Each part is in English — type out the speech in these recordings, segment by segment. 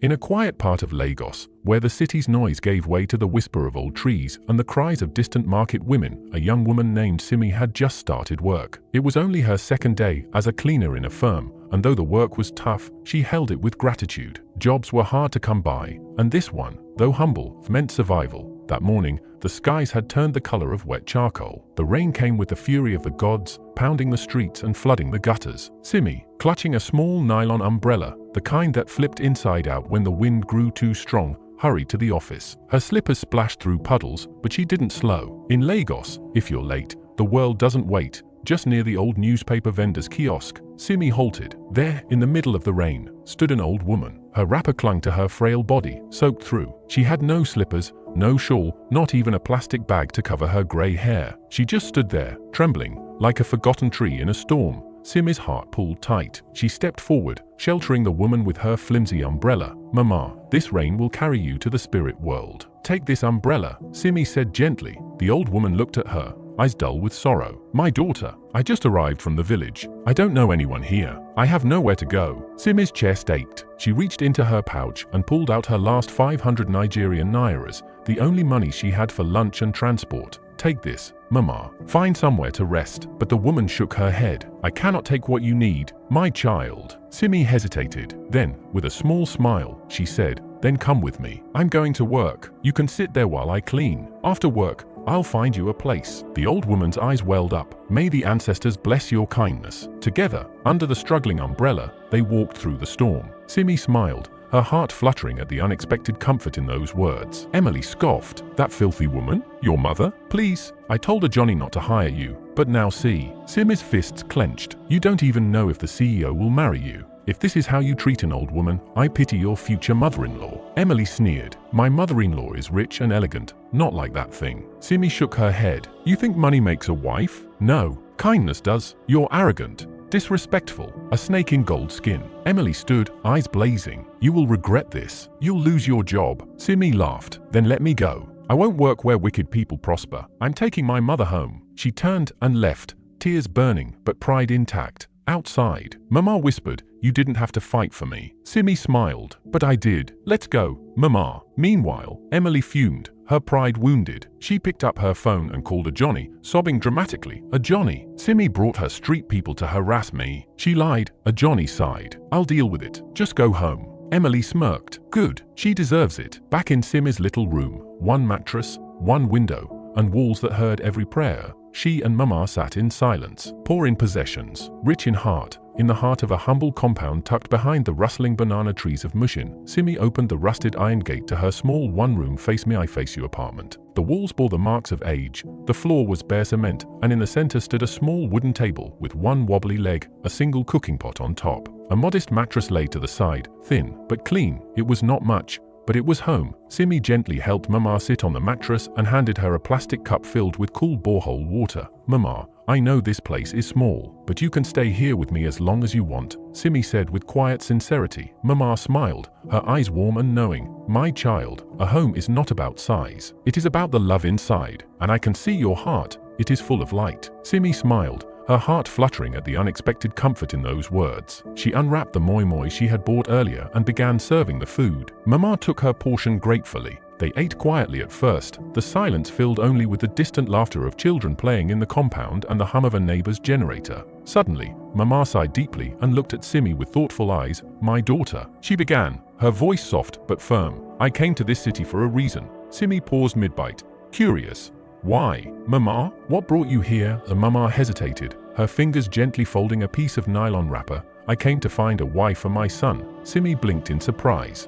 In a quiet part of Lagos, where the city's noise gave way to the whisper of old trees and the cries of distant market women, a young woman named Simi had just started work. It was only her second day as a cleaner in a firm, and though the work was tough, she held it with gratitude. Jobs were hard to come by, and this one, though humble, meant survival. That morning, the skies had turned the color of wet charcoal. The rain came with the fury of the gods, pounding the streets and flooding the gutters. Simi, clutching a small nylon umbrella, the kind that flipped inside out when the wind grew too strong, hurried to the office. Her slippers splashed through puddles, but she didn't slow. In Lagos, if you're late, the world doesn't wait. Just near the old newspaper vendor's kiosk, Simi halted. There, in the middle of the rain, stood an old woman. Her wrapper clung to her frail body, soaked through. She had no slippers, no shawl, not even a plastic bag to cover her grey hair. She just stood there, trembling, like a forgotten tree in a storm. Simi's heart pulled tight. She stepped forward, sheltering the woman with her flimsy umbrella. "Mama, this rain will carry you to the spirit world. Take this umbrella," Simi said gently. The old woman looked at her, eyes dull with sorrow. "My daughter, I just arrived from the village. I don't know anyone here. I have nowhere to go." Simi's chest ached. She reached into her pouch and pulled out her last 500 Nigerian nairas, the only money she had for lunch and transport. "Take this, Mama. Find somewhere to rest." But the woman shook her head. "I cannot take what you need, my child." Simi hesitated. Then, with a small smile, she said, "Then come with me. I'm going to work. You can sit there while I clean. After work, I'll find you a place." The old woman's eyes welled up. "May the ancestors bless your kindness." Together, under the struggling umbrella, they walked through the storm. Simi smiled, her heart fluttering at the unexpected comfort in those words. Emily scoffed. "That filthy woman? Your mother? Please, I told her Johnny not to hire you. But now see." Simi's fists clenched. "You don't even know if the CEO will marry you. If this is how you treat an old woman, I pity your future mother-in-law." Emily sneered. "My mother-in-law is rich and elegant, not like that thing." Simi shook her head. "You think money makes a wife? No, kindness does. You're arrogant, disrespectful, a snake in gold skin." Emily stood, eyes blazing. "You will regret this. You'll lose your job." Simi laughed. "Then let me go. I won't work where wicked people prosper. I'm taking my mother home." She turned and left, tears burning, but pride intact. Outside, Mama whispered, "You didn't have to fight for me." Simi smiled. "But I did. Let's go, Mama." Meanwhile, Emily fumed, her pride wounded. She picked up her phone and called a Johnny, sobbing dramatically. "A Johnny? Simi brought her street people to harass me." She lied. A Johnny sighed. "I'll deal with it. Just go home." Emily smirked. "Good. She deserves it." Back in Simi's little room, one mattress, one window, and walls that heard every prayer, she and Mama sat in silence, poor in possessions, rich in heart. In the heart of a humble compound tucked behind the rustling banana trees of Mushin, Simi opened the rusted iron gate to her small one-room face-me-I-face-you apartment. The walls bore the marks of age, the floor was bare cement, and in the center stood a small wooden table with one wobbly leg, a single cooking pot on top. A modest mattress lay to the side, thin but clean. It was not much, but it was home. Simi gently helped Mama sit on the mattress and handed her a plastic cup filled with cool borehole water. "Mama, I know this place is small, but you can stay here with me as long as you want," Simi said with quiet sincerity. Mama smiled, her eyes warm and knowing. "My child, a home is not about size. It is about the love inside, and I can see your heart. It is full of light." Simi smiled, her heart fluttering at the unexpected comfort in those words. She unwrapped the moi moi she had bought earlier and began serving the food. Mama took her portion gratefully. They ate quietly at first, the silence filled only with the distant laughter of children playing in the compound and the hum of a neighbor's generator. Suddenly, Mama sighed deeply and looked at Simi with thoughtful eyes. "My daughter," she began, her voice soft but firm. "I came to this city for a reason." Simi paused mid-bite, curious. "Why, Mama? What brought you here?" The Mama hesitated, her fingers gently folding a piece of nylon wrapper. "I came to find a wife for my son." Simi blinked in surprise.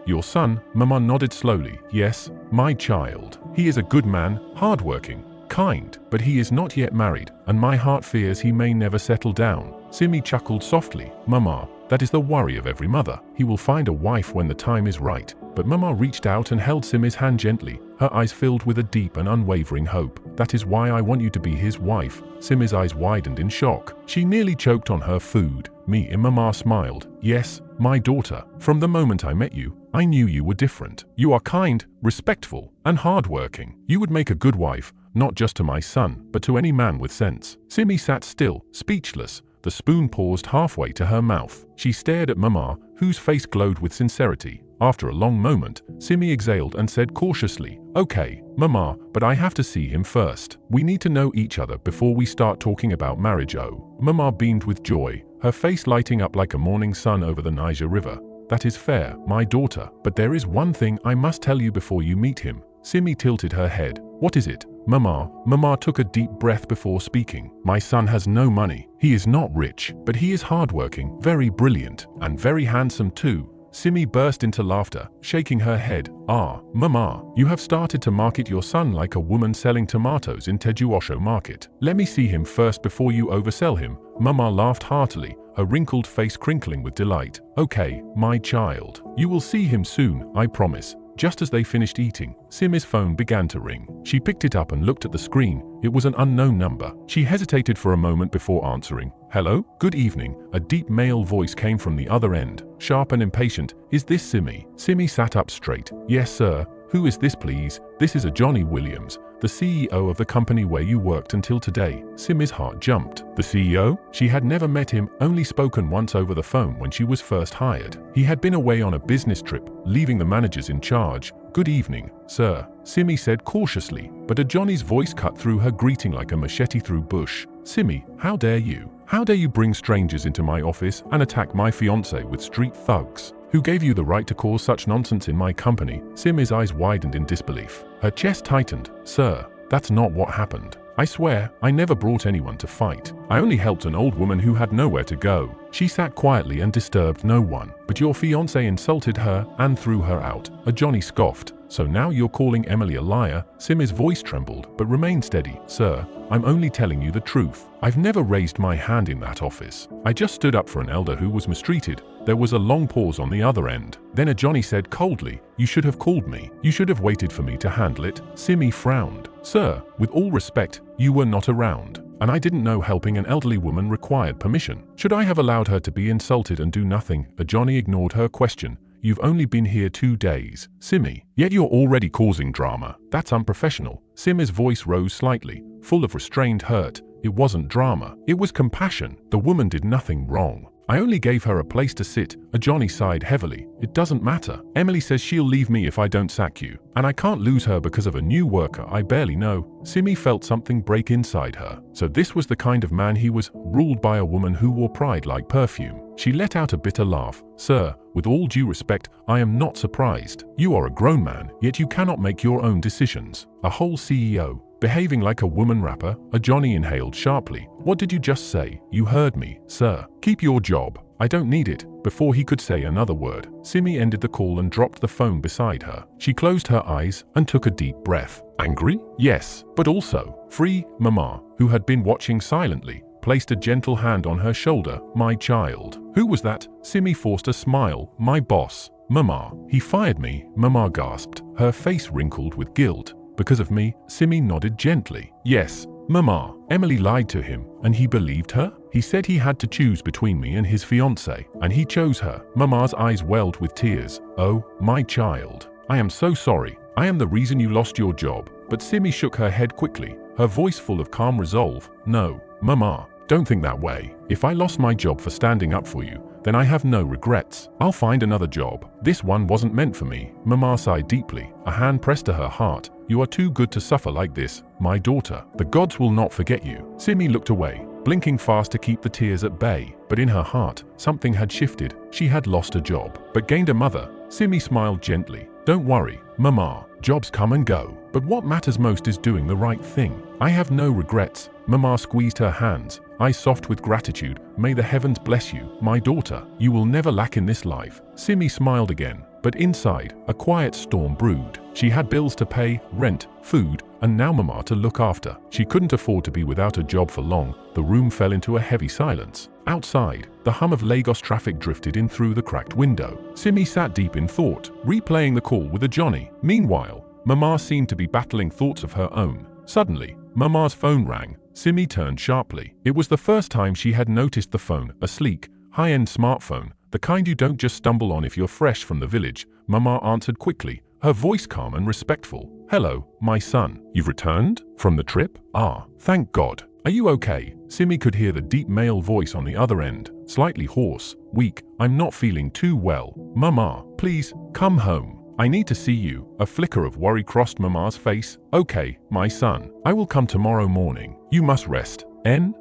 Your son?" Mama nodded slowly. "Yes, my child. He is a good man, hardworking, kind, but he is not yet married, and my heart fears he may never settle down." Simi chuckled softly. "Mama, that is the worry of every mother. He will find a wife when the time is right." But Mama reached out and held Simi's hand gently, her eyes filled with a deep and unwavering hope. "That is why I want you to be his wife." Simi's eyes widened in shock. She nearly choked on her food. Mama smiled. "Yes, my daughter. From the moment I met you, I knew you were different. You are kind, respectful, and hardworking. You would make a good wife, not just to my son, but to any man with sense." Simi sat still, speechless. The spoon paused halfway to her mouth. She stared at Mama, whose face glowed with sincerity. After a long moment, Simi exhaled and said cautiously, "Okay, Mama, but I have to see him first. We need to know each other before we start talking about marriage." Oh, Mama beamed with joy, her face lighting up like a morning sun over the Niger River. "That is fair, my daughter, but there is one thing I must tell you before you meet him." Simi tilted her head. "What is it, Mama?" Mama took a deep breath before speaking. "My son has no money. He is not rich, but he is hardworking, very brilliant, and very handsome too." Simi burst into laughter, shaking her head. "Ah, Mama, you have started to market your son like a woman selling tomatoes in Tejuosho market. Let me see him first before you oversell him." Mama laughed heartily, her wrinkled face crinkling with delight. "Okay, my child. You will see him soon, I promise." Just as they finished eating, Simi's phone began to ring. She picked it up and looked at the screen. It was an unknown number. She hesitated for a moment before answering. "Hello? Good evening." A deep male voice came from the other end, sharp and impatient. "Is this Simi?" Simi sat up straight. "Yes, sir. Who is this, please?" "This is a Johnny Williams, the CEO of the company where you worked until today." Simi's heart jumped. The CEO? She had never met him, only spoken once over the phone when she was first hired. He had been away on a business trip, leaving the managers in charge. "Good evening, sir," Simi said cautiously, but a Johnny's voice cut through her greeting like a machete through bush. "Simi, how dare you? How dare you bring strangers into my office and attack my fiancé with street thugs? Who gave you the right to cause such nonsense in my company?" Simi's eyes widened in disbelief. Her chest tightened. "Sir, that's not what happened. I swear, I never brought anyone to fight. I only helped an old woman who had nowhere to go." She sat quietly and disturbed no one. "But your fiancé insulted her and threw her out." A Johnny scoffed. "So now you're calling Emily a liar?" Simi's voice trembled, but remained steady. "Sir, I'm only telling you the truth. I've never raised my hand in that office. I just stood up for an elder who was mistreated." There was a long pause on the other end. Then a Johnny said coldly, "You should have called me. You should have waited for me to handle it." Simi frowned. "Sir, with all respect, you were not around, and I didn't know helping an elderly woman required permission. Should I have allowed her to be insulted and do nothing?" A Johnny ignored her question. "You've only been here 2 days, Simi, yet you're already causing drama. That's unprofessional." Simi's voice rose slightly, full of restrained hurt. "It wasn't drama. It was compassion. The woman did nothing wrong. I only gave her a place to sit." A Johnny sighed heavily. "It doesn't matter. Emily says she'll leave me if I don't sack you, and I can't lose her because of a new worker I barely know." Simi felt something break inside her. So this was the kind of man he was, ruled by a woman who wore pride like perfume. She let out a bitter laugh. "Sir, with all due respect, I am not surprised. You are a grown man, yet you cannot make your own decisions. A whole CEO, behaving like a woman rapper." A Johnny inhaled sharply. "What did you just say?" "You heard me, sir. Keep your job. I don't need it." Before he could say another word, Simi ended the call and dropped the phone beside her. She closed her eyes and took a deep breath. Angry? Yes, but also free. Mama, who had been watching silently, placed a gentle hand on her shoulder. "My child." "Who was that?" Simi forced a smile. "My boss, Mama. He fired me." Mama gasped, her face wrinkled with guilt. "Because of me?" Simi nodded gently. "Yes, Mama. Emily lied to him, and he believed her? He said he had to choose between me and his fiancée, and he chose her." Mama's eyes welled with tears. "Oh, my child. I am so sorry. I am the reason you lost your job." But Simi shook her head quickly, her voice full of calm resolve. "No, Mama. Don't think that way. If I lost my job for standing up for you, then I have no regrets. I'll find another job. This one wasn't meant for me." Mama sighed deeply, a hand pressed to her heart. "You are too good to suffer like this, my daughter. The gods will not forget you." Simi looked away, blinking fast to keep the tears at bay. But in her heart, something had shifted. She had lost a job, but gained a mother. Simi smiled gently. "Don't worry, Mama. Jobs come and go. But what matters most is doing the right thing. I have no regrets." Mama squeezed her hands, eyes soft with gratitude. "May the heavens bless you, my daughter. You will never lack in this life." Simi smiled again, but inside, a quiet storm brewed. She had bills to pay, rent, food, and now Mama to look after. She couldn't afford to be without a job for long. The room fell into a heavy silence. Outside, the hum of Lagos traffic drifted in through the cracked window. Simi sat deep in thought, replaying the call with a Johnny. Meanwhile, Mama seemed to be battling thoughts of her own. Suddenly, Mama's phone rang. Simi turned sharply. It was the first time she had noticed the phone, a sleek, high-end smartphone, the kind you don't just stumble on if you're fresh from the village. Mama answered quickly, her voice calm and respectful. "Hello, my son. You've returned? From the trip? Ah, thank God. Are you okay? Simi could hear the deep male voice on the other end, slightly hoarse, weak. I'm not feeling too well. Mama, please, come home. I need to see you. A flicker of worry crossed Mama's face. Okay, my son. I will come tomorrow morning. You must rest.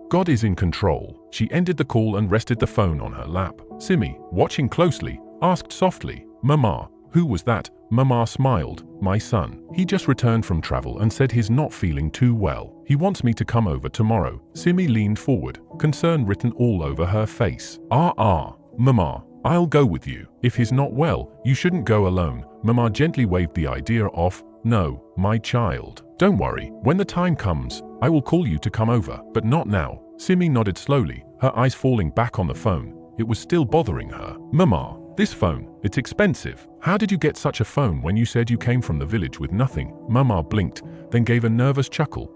God is in control. She ended the call and rested the phone on her lap. Simi, watching closely, asked softly, Mama, who was that? Mama smiled. My son. He just returned from travel and said he's not feeling too well. He wants me to come over tomorrow. Simi leaned forward, concern written all over her face. Mama, I'll go with you. If he's not well, you shouldn't go alone. Mama gently waved the idea off. No, my child. Don't worry. When the time comes, I will call you to come over, but not now. Simi nodded slowly, her eyes falling back on the phone. It was still bothering her. Mama, this phone, it's expensive. How did you get such a phone when you said you came from the village with nothing? Mama blinked, then gave a nervous chuckle.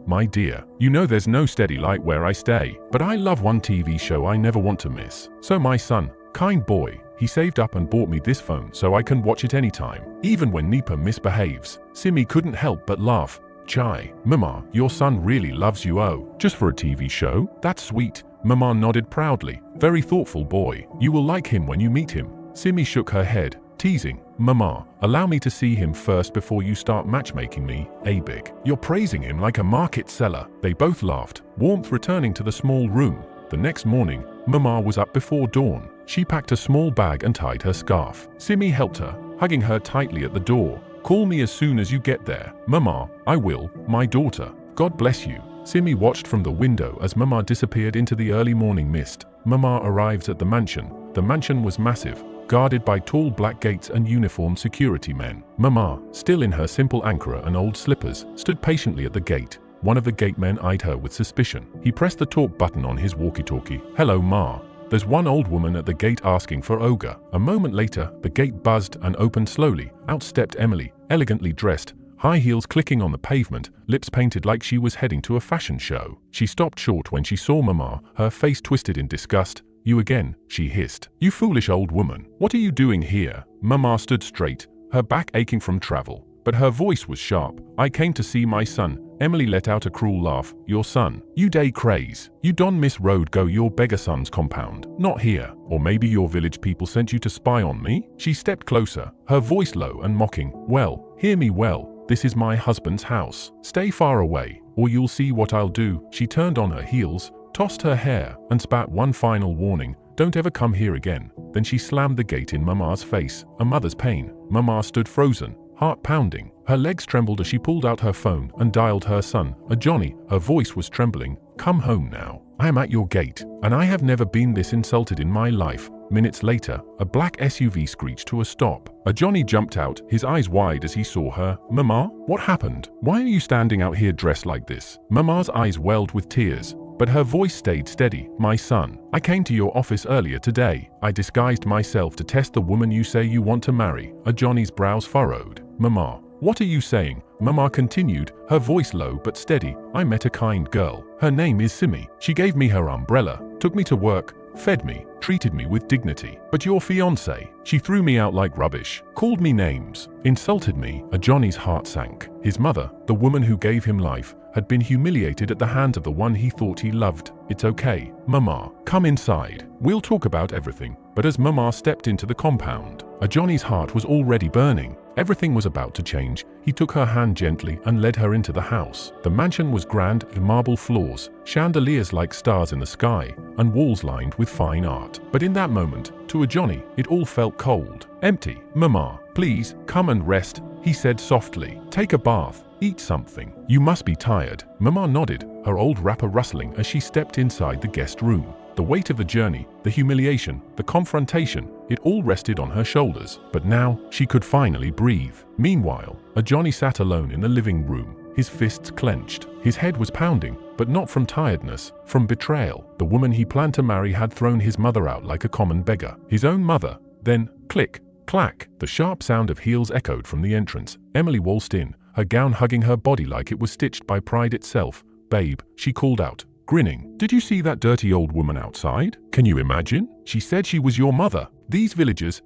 My dear, you know there's no steady light where I stay, but I love one TV show I never want to miss. So my son, kind boy, he saved up and bought me this phone so I can watch it anytime, even when Nipa misbehaves. Simi couldn't help but laugh. Chai, Mama, your son really loves you. Oh, just for a TV show? That's sweet. Mama nodded proudly. Very thoughtful boy. You will like him when you meet him. Simi shook her head, teasing. Mama, allow me to see him first before you start matchmaking me, big. You're praising him like a market seller. They both laughed, warmth returning to the small room. The next morning, Mama was up before dawn. She packed a small bag and tied her scarf. Simi helped her, hugging her tightly at the door. Call me as soon as you get there. Mama, I will, my daughter. God bless you. Simi watched from the window as Mama disappeared into the early morning mist. Mama arrived at the mansion. The mansion was massive, guarded by tall black gates and uniformed security men. Mama, still in her simple ankara and old slippers, stood patiently at the gate. One of the gatemen eyed her with suspicion. He pressed the talk button on his walkie-talkie. Hello, Ma. There's one old woman at the gate asking for Ogre. A moment later, the gate buzzed and opened slowly. Out stepped Emily, elegantly dressed, high heels clicking on the pavement, lips painted like she was heading to a fashion show. She stopped short when she saw Mama, her face twisted in disgust. You again, she hissed. You foolish old woman. What are you doing here? Mama stood straight, her back aching from travel, but her voice was sharp. I came to see my son. Emily let out a cruel laugh. Your son? You day craze. You don miss road go your beggar son's compound. Not here. Or maybe your village people sent you to spy on me? She stepped closer, her voice low and mocking. Well, hear me well. This is my husband's house. Stay far away, or you'll see what I'll do. She turned on her heels, tossed her hair, and spat one final warning. Don't ever come here again. Then she slammed the gate in Mama's face. A mother's pain. Mama stood frozen, heart pounding. Her legs trembled as she pulled out her phone and dialed her son, a Johnny. Her voice was trembling. Come home now. I am at your gate, and I have never been this insulted in my life. Minutes later, a black SUV screeched to a stop. A Johnny jumped out, his eyes wide as he saw her. Mama, what happened? Why are you standing out here dressed like this? Mama's eyes welled with tears, but her voice stayed steady. My son, I came to your office earlier today. I disguised myself to test the woman you say you want to marry. A Johnny's brows furrowed. Mama, what are you saying? Mama continued, her voice low but steady. I met a kind girl. Her name is Simi. She gave me her umbrella, took me to work, fed me, treated me with dignity. But your fiancé, she threw me out like rubbish, called me names, insulted me. A Johnny's heart sank. His mother, the woman who gave him life, had been humiliated at the hands of the one he thought he loved. It's okay, Mama. Come inside. We'll talk about everything. But as Mama stepped into the compound, a Johnny's heart was already burning. Everything was about to change. He took her hand gently and led her into the house. The mansion was grand, with marble floors, chandeliers like stars in the sky, and walls lined with fine art. But in that moment, to a Johnny, it all felt cold, empty. Mama, please, come and rest, he said softly. Take a bath, eat something. You must be tired. Mama nodded, her old wrapper rustling as she stepped inside the guest room. The weight of the journey, the humiliation, the confrontation, it all rested on her shoulders. But now, she could finally breathe. Meanwhile, a Johnny sat alone in the living room, his fists clenched. His head was pounding, but not from tiredness, from betrayal. The woman he planned to marry had thrown his mother out like a common beggar. His own mother. Then, click, clack, the sharp sound of heels echoed from the entrance. Emily waltzed in, her gown hugging her body like it was stitched by pride itself. Babe, she called out, grinning. Did you see that dirty old woman outside? Can you imagine? She said she was your mother. These villagers,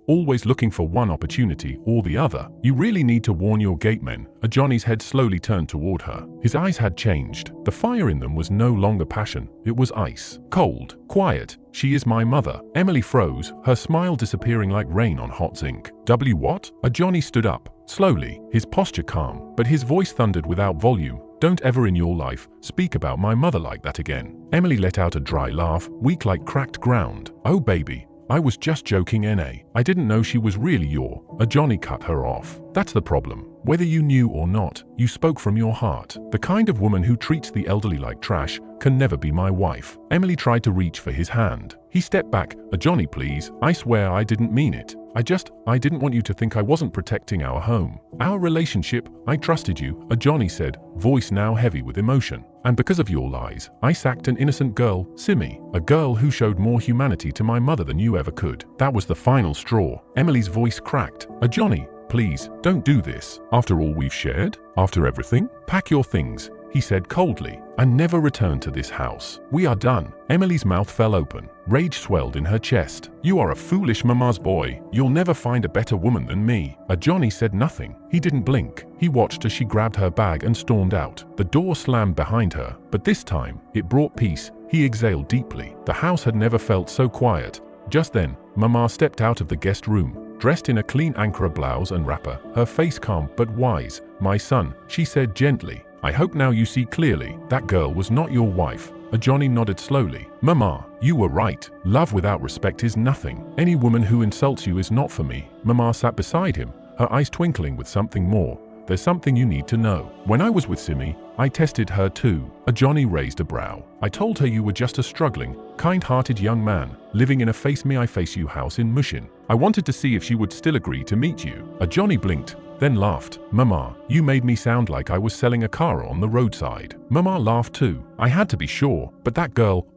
always looking for one opportunity or the other. You really need to warn your gatemen. Johnny's head slowly turned toward her. His eyes had changed. The fire in them was no longer passion. It was ice. Cold. Quiet. She is my mother. Emily froze, her smile disappearing like rain on hot zinc. What? Johnny stood up. Slowly, his posture calm, but his voice thundered without volume. Don't ever in your life speak about my mother like that again. Emily let out a dry laugh, weak like cracked ground. Oh baby, I was just joking, N.A. I didn't know she was really your. Johnny cut her off. That's the problem. Whether you knew or not, you spoke from your heart. The kind of woman who treats the elderly like trash can never be my wife. Emily tried to reach for his hand. He stepped back. Johnny, please. I swear I didn't mean it. I didn't want you to think I wasn't protecting our home. Our relationship, I trusted you, Johnny said, voice now heavy with emotion. And because of your lies, I sacked an innocent girl, Simi, a girl who showed more humanity to my mother than you ever could. That was the final straw. Emily's voice cracked. Johnny, please, don't do this. After all we've shared? After everything? Pack your things, he said coldly, and never return to this house. We are done. Emily's mouth fell open. Rage swelled in her chest. You are a foolish mama's boy. You'll never find a better woman than me. Johnny said nothing. He didn't blink. He watched as she grabbed her bag and stormed out. The door slammed behind her, but this time, it brought peace. He exhaled deeply. The house had never felt so quiet. Just then, Mama stepped out of the guest room, dressed in a clean Ankara blouse and wrapper, her face calm but wise. My son, she said gently, I hope now you see clearly, that girl was not your wife. Johnny nodded slowly. Mama, you were right. Love without respect is nothing. Any woman who insults you is not for me. Mama sat beside him, her eyes twinkling with something more. There's something you need to know. When I was with Simi, I tested her too. Johnny raised a brow. I told her you were just a struggling, kind-hearted young man, living in a face-me-I-face-you house in Mushin. I wanted to see if she would still agree to meet you. Johnny blinked, then laughed. Mama, you made me sound like I was selling a car on the roadside. Mama laughed too. I had to be sure, but that girl,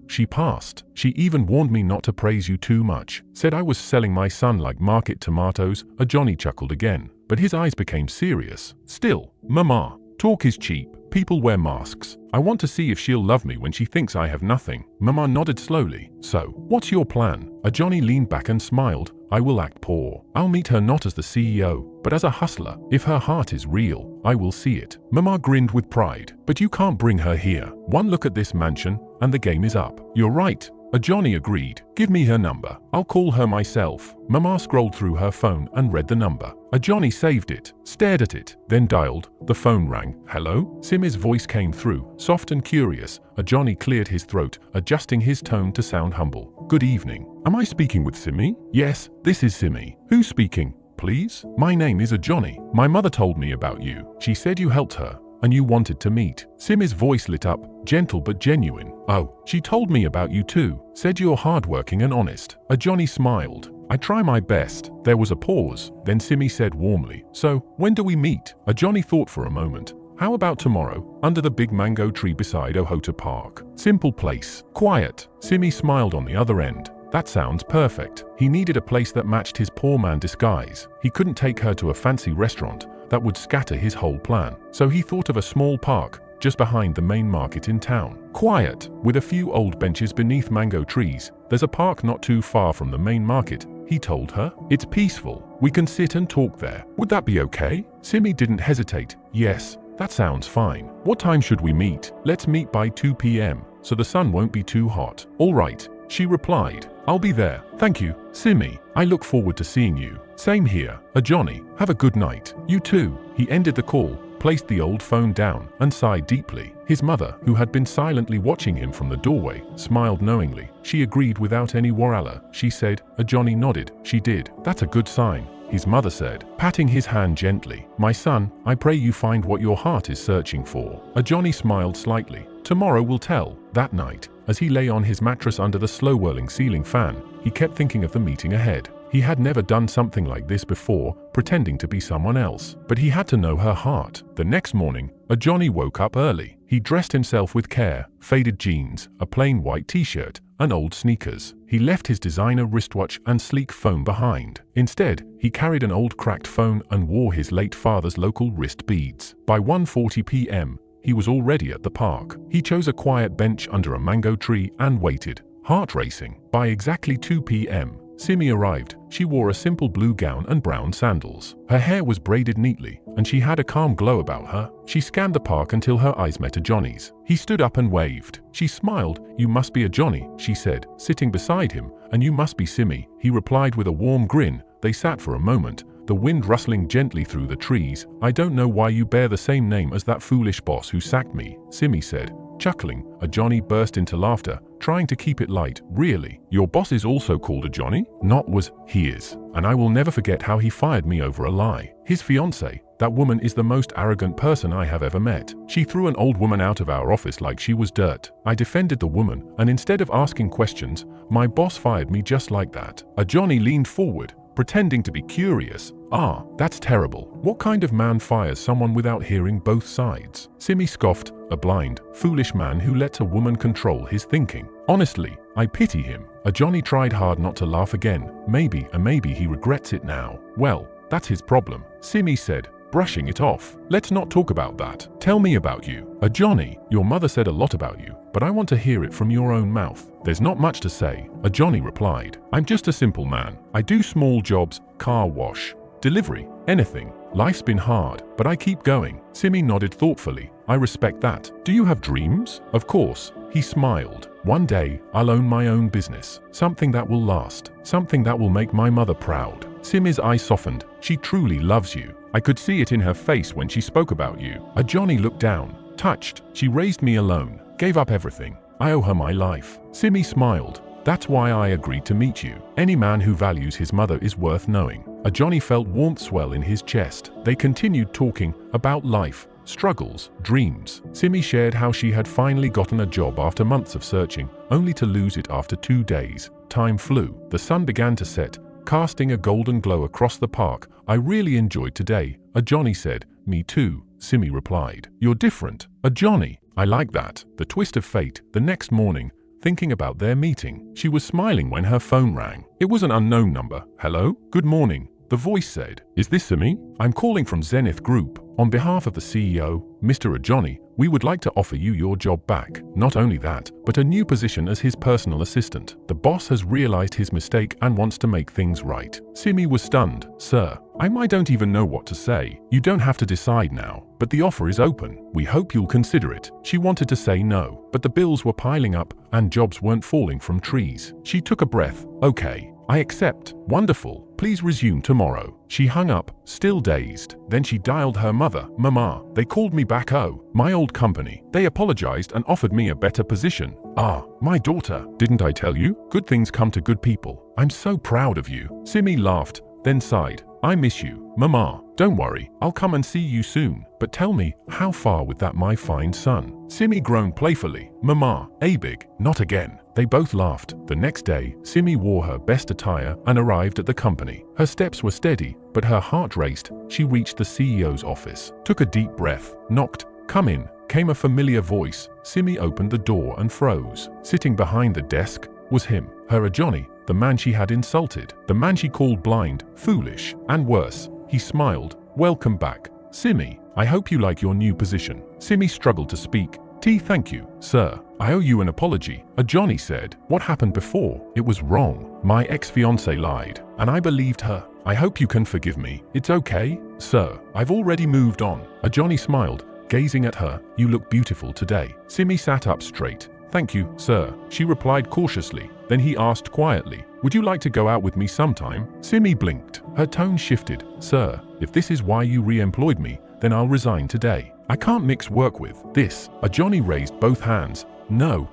she passed. She even warned me not to praise you too much. Said I was selling my son like market tomatoes. Johnny chuckled again, but his eyes became serious. Still, Mama, talk is cheap. People wear masks. I want to see if she'll love me when she thinks I have nothing. Mama nodded slowly. So, what's your plan? Johnny leaned back and smiled. I will act poor. I'll meet her not as the CEO, but as a hustler. If her heart is real, I will see it. Mama grinned with pride. But you can't bring her here. One look at this mansion, and the game is up. You're right. Johnny agreed. Give me her number. I'll call her myself. Mama scrolled through her phone and read the number. Johnny saved it, stared at it, then dialed. The phone rang. Hello? Simi's voice came through, soft and curious. Johnny cleared his throat, adjusting his tone to sound humble. Good evening. Am I speaking with Simi? Yes, this is Simi. Who's speaking? Please? My name is Johnny. My mother told me about you. She said you helped her, and you wanted to meet. Simi's voice lit up, gentle but genuine. Oh, she told me about you too. Said you're hardworking and honest. Johnny smiled. I try my best. There was a pause. Then Simi said warmly, so, when do we meet? Johnny thought for a moment. How about tomorrow, under the big mango tree beside Ohota Park? Simple place. Quiet. Simi smiled on the other end. That sounds perfect. He needed a place that matched his poor man disguise. He couldn't take her to a fancy restaurant. That would scatter his whole plan. So he thought of a small park, just behind the main market in town. Quiet, with a few old benches beneath mango trees. There's a park not too far from the main market, he told her. It's peaceful. We can sit and talk there. Would that be okay? Simi didn't hesitate. Yes, that sounds fine. What time should we meet? Let's meet by 2 p.m., so the sun won't be too hot. All right, she replied. I'll be there. Thank you, Simi. I look forward to seeing you. Same here. Johnny, have a good night. You too. He ended the call, placed the old phone down, and sighed deeply. His mother, who had been silently watching him from the doorway, smiled knowingly. She agreed without any warala. She said. Johnny nodded. She did. That's a good sign, his mother said, patting his hand gently. My son, I pray you find what your heart is searching for. Johnny smiled slightly. Tomorrow will tell. That night, as he lay on his mattress under the slow-whirling ceiling fan, he kept thinking of the meeting ahead. He had never done something like this before, pretending to be someone else. But he had to know her heart. The next morning, Johnny woke up early. He dressed himself with care, faded jeans, a plain white t-shirt, and old sneakers. He left his designer wristwatch and sleek phone behind. Instead, he carried an old cracked phone and wore his late father's local wrist beads. By 1:40 p.m., he was already at the park. He chose a quiet bench under a mango tree and waited. heart racing. By exactly 2 p.m., Simi arrived. She wore a simple blue gown and brown sandals. Her hair was braided neatly, and she had a calm glow about her. She scanned the park until her eyes met a Johnny's. He stood up and waved. She smiled. "You must be a Johnny," she said, sitting beside him. "And you must be Simi," he replied with a warm grin. They sat for a moment, the wind rustling gently through the trees. "I don't know why you bear the same name as that foolish boss who sacked me," Simi said, chuckling. A Johnny burst into laughter, trying to keep it light. "Really? Your boss is also called a Johnny?" "Not was, he is. And I will never forget how he fired me over a lie. His fiancée, that woman is the most arrogant person I have ever met. She threw an old woman out of our office like she was dirt. I defended the woman, and instead of asking questions, my boss fired me just like that." A Johnny leaned forward, pretending to be curious. "Ah, that's terrible. What kind of man fires someone without hearing both sides?" Simi scoffed. "A blind, foolish man who lets a woman control his thinking. Honestly, I pity him." A Johnny tried hard not to laugh again. Maybe he regrets it now. "Well, that's his problem," Simi said, brushing it off. "Let's not talk about that. Tell me about you." A Johnny: "Your mother said a lot about you, but I want to hear it from your own mouth." "There's not much to say," a Johnny replied. "I'm just a simple man. I do small jobs, car wash, delivery, anything. Life's been hard, but I keep going." Simi nodded thoughtfully. "I respect that. Do you have dreams?" "Of course," he smiled. "One day, I'll own my own business. Something that will last. Something that will make my mother proud." Simi's eyes softened. "She truly loves you. I could see it in her face when she spoke about you." A Johnny looked down, touched. "She raised me alone, gave up everything. I owe her my life." Simi smiled. "That's why I agreed to meet you. Any man who values his mother is worth knowing." A Johnny felt warmth swell in his chest. They continued talking about life, struggles, dreams. Simi shared how she had finally gotten a job after months of searching, only to lose it after 2 days. Time flew. The sun began to set, casting a golden glow across the park. "I really enjoyed today," a Johnny said. "Me too," Simi replied. "You're different." A Johnny: "I like that." The twist of fate. The next morning, thinking about their meeting, she was smiling when her phone rang. It was an unknown number. "Hello? Good morning," the voice said. "Is this Simi? I'm calling from Zenith Group. On behalf of the CEO, Mr. Ajoni, we would like to offer you your job back. Not only that, but a new position as his personal assistant. The boss has realized his mistake and wants to make things right." Simi was stunned. "Sir, I don't even know what to say. You don't have to decide now, but the offer is open. We hope you'll consider it." She wanted to say no, but the bills were piling up and jobs weren't falling from trees. She took a breath. "Okay, I accept." "Wonderful. Please resume tomorrow." She hung up, still dazed. Then she dialed her mother. "Mama, they called me back. Oh, my old company. They apologized and offered me a better position." "Ah, my daughter. Didn't I tell you? Good things come to good people. I'm so proud of you." Simi laughed, then sighed. "I miss you, Mama. Don't worry, I'll come and see you soon. But tell me, how far with that, my fine son?" Simi groaned playfully. "Mama, big, not again." They both laughed. The next day, Simi wore her best attire and arrived at the company. Her steps were steady, but her heart raced. She reached the CEO's office, took a deep breath, knocked. "Come in," came a familiar voice. Simi opened the door and froze. Sitting behind the desk was him, her Ajoni, the man she had insulted, the man she called blind, foolish, and worse. He smiled. "Welcome back, Simi. I hope you like your new position." Simi struggled to speak. "Thank you, sir. I owe you an apology," Ajoni said. "What happened before? It was wrong. My ex-fiancée lied, and I believed her. I hope you can forgive me." "It's okay, sir. I've already moved on." Ajoni smiled, gazing at her. "You look beautiful today." Simi sat up straight. "Thank you, sir," she replied cautiously. Then he asked quietly, "Would you like to go out with me sometime?" Simi blinked. Her tone shifted. "Sir, if this is why you re-employed me, then I'll resign today. I can't mix work with this." Ajoni raised both hands. No,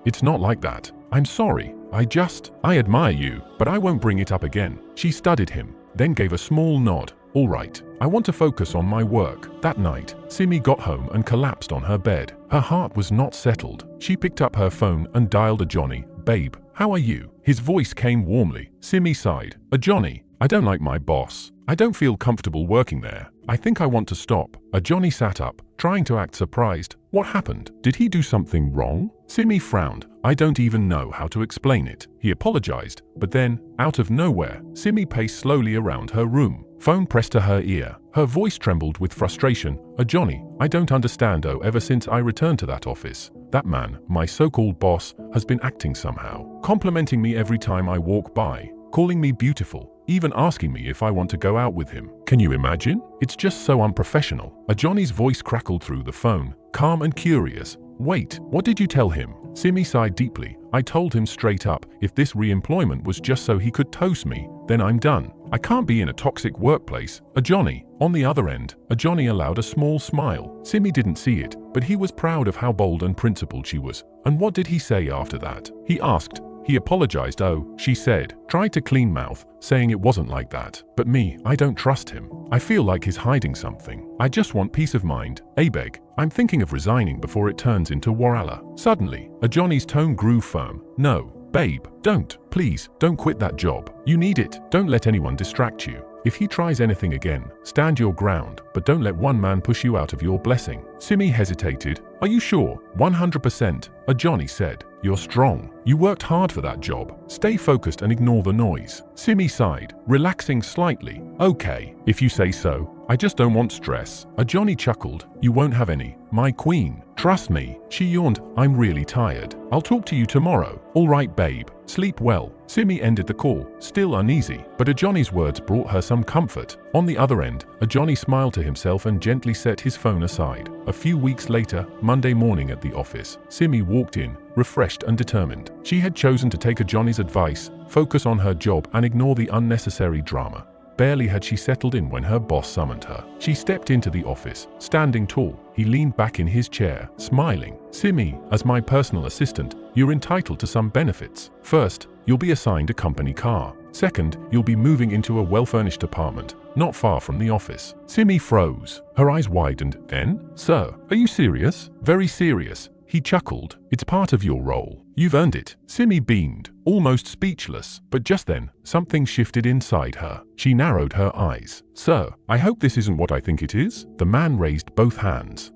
it's not like that. I'm sorry. I admire you, but I won't bring it up again." She studied him, then gave a small nod. "All right, I want to focus on my work." That night, Simi got home and collapsed on her bed. Her heart was not settled. She picked up her phone and dialed Ajoni. "Babe, how are you?" His voice came warmly. Simi sighed. "Ajoni, I don't like my boss. I don't feel comfortable working there. I think I want to stop." Ajoni sat up, trying to act surprised. "What happened? Did he do something wrong?" Simi frowned. "I don't even know how to explain it." He apologized, but then, out of nowhere, Simi paced slowly around her room. Phone pressed to her ear. Her voice trembled with frustration. Johnny, I don't understand. Ever since I returned to that office, that man, my so-called boss, has been acting somehow. Complimenting me every time I walk by, calling me beautiful, even asking me if I want to go out with him. Can you imagine? It's just so unprofessional. Johnny's voice crackled through the phone, calm and curious. Wait, what did you tell him? Simi sighed deeply. I told him straight up, if this re-employment was just so he could toast me, then I'm done. I can't be in a toxic workplace. Johnny. On the other end, Johnny allowed a small smile. Simi didn't see it, but he was proud of how bold and principled she was. And what did he say after that? He asked. He apologized. Oh, she said, tried to clean mouth, saying it wasn't like that. But me, I don't trust him. I feel like he's hiding something. I just want peace of mind. Beg. I'm thinking of resigning before it turns into Warala. Suddenly, Johnny's tone grew firm. No, babe, don't. Please, don't quit that job. You need it. Don't let anyone distract you. If he tries anything again, stand your ground, but don't let one man push you out of your blessing. Simi hesitated. Are you sure? 100%. Johnny said. You're strong. You worked hard for that job. Stay focused and ignore the noise. Simi sighed, relaxing slightly. Okay, if you say so. I just don't want stress. Johnny chuckled. You won't have any, my queen. Trust me. She yawned. I'm really tired. I'll talk to you tomorrow. All right, babe. Sleep well. Simi ended the call, still uneasy, but Johnny's words brought her some comfort. On the other end, Johnny smiled to himself and gently set his phone aside. A few weeks later, Monday morning at the office, Simi walked in, refreshed and determined. She had chosen to take Johnny's advice, focus on her job and ignore the unnecessary drama. Barely had she settled in when her boss summoned her. She stepped into the office, standing tall. He leaned back in his chair, smiling. Simi, as my personal assistant, you're entitled to some benefits. First, you'll be assigned a company car. Second, you'll be moving into a well-furnished apartment, not far from the office. Simi froze. Her eyes widened. Then, sir, are you serious? Very serious. He chuckled. It's part of your role. You've earned it. Simi beamed, almost speechless, but just then, something shifted inside her. She narrowed her eyes. Sir, I hope this isn't what I think it is. The man raised both hands.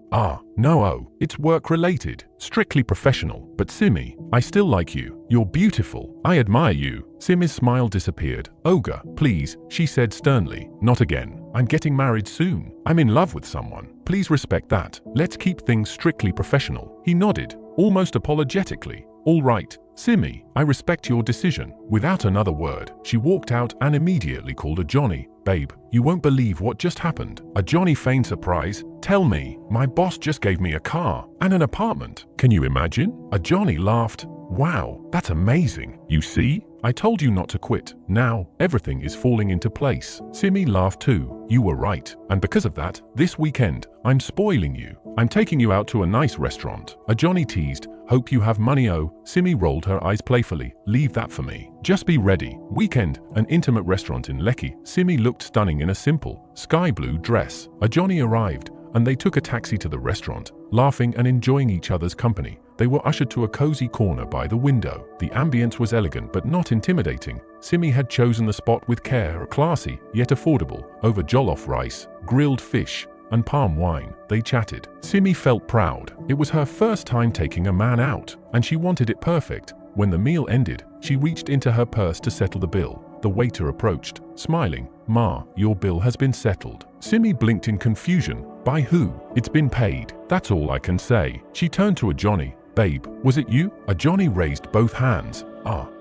No, it's work-related, strictly professional. But Simi, I still like you. You're beautiful. I admire you. Simi's smile disappeared. Olga, please, she said sternly. Not again. I'm getting married soon. I'm in love with someone. Please respect that. Let's keep things strictly professional. He nodded, almost apologetically. All right, Simi, I respect your decision. Without another word, she walked out and immediately called Johnny. Babe, you won't believe what just happened. Johnny feigned surprise. Tell me, my boss just gave me a car and an apartment. Can you imagine? Johnny laughed. Wow, that's amazing. You see? I told you not to quit. Now, everything is falling into place. Simi laughed too. You were right. And because of that, this weekend, I'm spoiling you. I'm taking you out to a nice restaurant. Johnny teased. Hope you have money. Simi rolled her eyes playfully. Leave that for me. Just be ready. Weekend, an intimate restaurant in Lekki. Simi looked stunning in a simple, sky blue dress. Johnny arrived, and they took a taxi to the restaurant. Laughing and enjoying each other's company, they were ushered to a cozy corner by the window. The ambience was elegant but not intimidating. Simi had chosen the spot with care, classy yet affordable. Over jollof rice, grilled fish, and palm wine, they chatted. Simi felt proud. It was her first time taking a man out, and she wanted it perfect. When the meal ended, she reached into her purse to settle the bill. The waiter approached, smiling. Ma, your bill has been settled. Simi blinked in confusion. By who? It's been paid. That's all I can say. She turned to Johnny. Babe, was it you? Johnny raised both hands.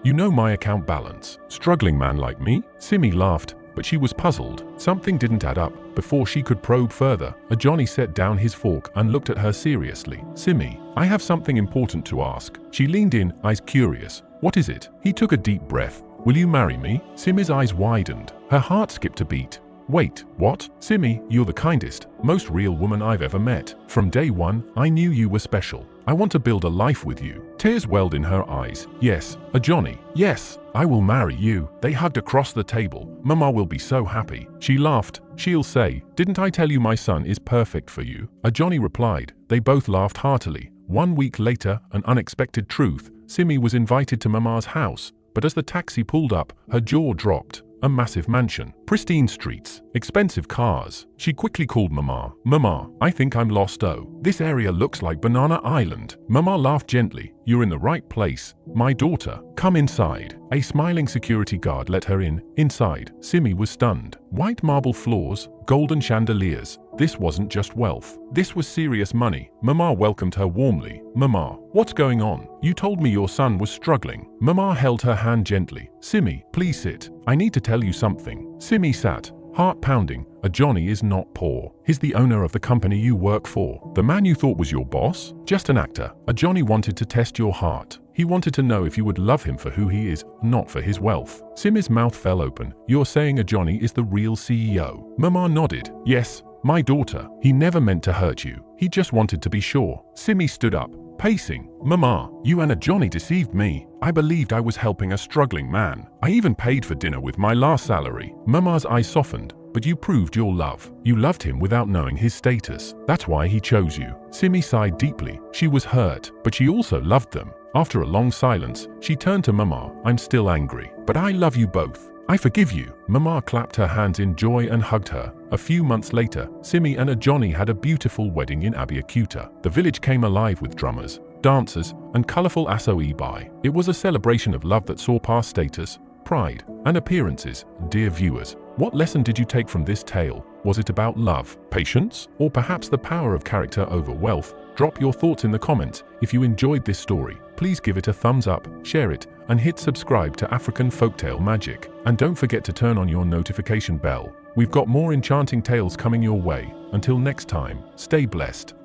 You know my account balance. Struggling man like me? Simi laughed, but she was puzzled. Something didn't add up. Before she could probe further, Johnny set down his fork and looked at her seriously. Simi, I have something important to ask. She leaned in, eyes curious. What is it? He took a deep breath. Will you marry me? Simi's eyes widened. Her heart skipped a beat. Wait, what? Simi, you're the kindest, most real woman I've ever met. From day one, I knew you were special. I want to build a life with you. Tears welled in her eyes. Yes, Johnny. Yes, I will marry you. They hugged across the table. Mama will be so happy. She laughed. She'll say, didn't I tell you my son is perfect for you? Johnny replied. They both laughed heartily. 1 week later, an unexpected truth. Simi was invited to Mama's house. But as the taxi pulled up, her jaw dropped. a massive mansion, pristine streets, expensive cars. She quickly called Mama. Mama, I think I'm lost. Oh, this area looks like Banana Island. Mama laughed gently. You're in the right place, my daughter. Come inside. A smiling security guard let her in. Inside, Simi was stunned. White marble floors, golden chandeliers. This wasn't just wealth. This was serious money. Mama welcomed her warmly. Mama, what's going on? You told me your son was struggling. Mama held her hand gently. Simi, please sit. I need to tell you something. Simi sat, heart pounding. A Johnny is not poor. He's the owner of the company you work for. The man you thought was your boss? Just an actor. A Johnny wanted to test your heart. He wanted to know if you would love him for who he is, not for his wealth. Simi's mouth fell open. You're saying a Johnny is the real CEO? Mama nodded. Yes, my daughter. He never meant to hurt you. He just wanted to be sure. Simi stood up, pacing. Mama, you and a Johnny deceived me. I believed I was helping a struggling man. I even paid for dinner with my last salary. Mama's eyes softened. But you proved your love. You loved him without knowing his status. That's why he chose you. Simi sighed deeply. She was hurt, but she also loved them. After a long silence, she turned to Mama. I'm still angry, but I love you both. I forgive you. Mama clapped her hands in joy and hugged her. A few months later, Simi and a Johnny had a beautiful wedding in Abeokuta. The village came alive with drummers, dancers, and colorful aso-ebi. It was a celebration of love that saw past status, pride, and appearances. Dear viewers, what lesson did you take from this tale? Was it about love, patience, or perhaps the power of character over wealth? Drop your thoughts in the comments. If you enjoyed this story, please give it a thumbs up, share it, and hit subscribe to African Folktale Magic. And don't forget to turn on your notification bell. We've got more enchanting tales coming your way. Until next time, stay blessed.